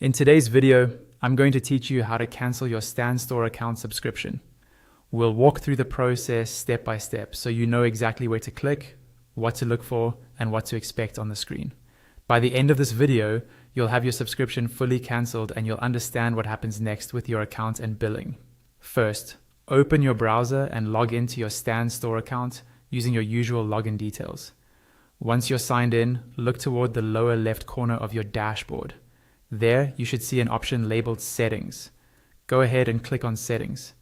In today's video, I'm going to teach you how to cancel your Stan Store account subscription. We'll walk through the process step by step so you know exactly where to click, what to look for, and what to expect on the screen. By the end of this video, you'll have your subscription fully cancelled and you'll understand what happens next with your account and billing. First, open your browser and log into your Stan Store account using your usual login details. Once you're signed in, look toward the lower left corner of your dashboard. There, you should see an option labeled Settings. Go ahead and click on Settings.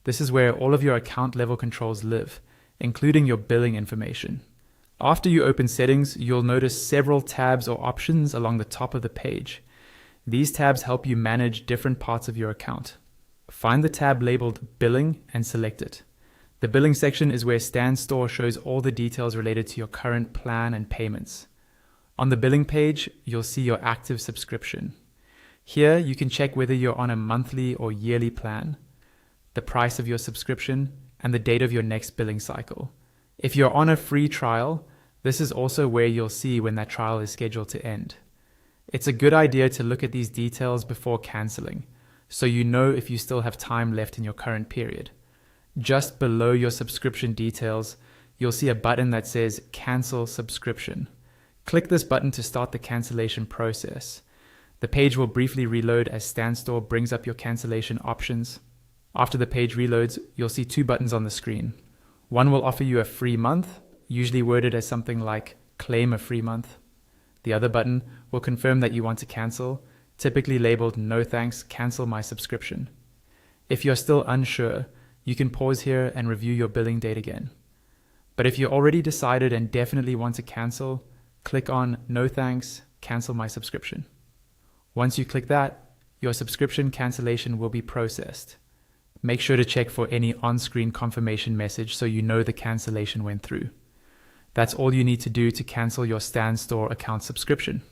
This is where all of your account level controls live, including your billing information. After you open Settings, you'll notice several tabs or options along the top of the page. These tabs help you manage different parts of your account. Find the tab labeled Billing and select it. The billing section is where Stan Store shows all the details related to your current plan and payments. On the billing page, you'll see your active subscription. Here, you can check whether you're on a monthly or yearly plan, the price of your subscription, and the date of your next billing cycle. If you're on a free trial, this is also where you'll see when that trial is scheduled to end. It's a good idea to look at these details before canceling, so you know if you still have time left in your current period. Just below your subscription details, you'll see a button that says Cancel Subscription. Click this button to start the cancellation process. The page will briefly reload as Stan Store brings up your cancellation options. After the page reloads, you'll see two buttons on the screen. One will offer you a free month, usually worded as something like Claim a free month. The other button will confirm that you want to cancel, typically labeled No thanks, cancel my subscription. If you're still unsure, you can pause here and review your billing date again. But if you're already decided and definitely want to cancel, click on No thanks, cancel my subscription. Once you click that, your subscription cancellation will be processed. Make sure to check for any on-screen confirmation message so you know the cancellation went through. That's all you need to do to cancel your Stan Store account subscription.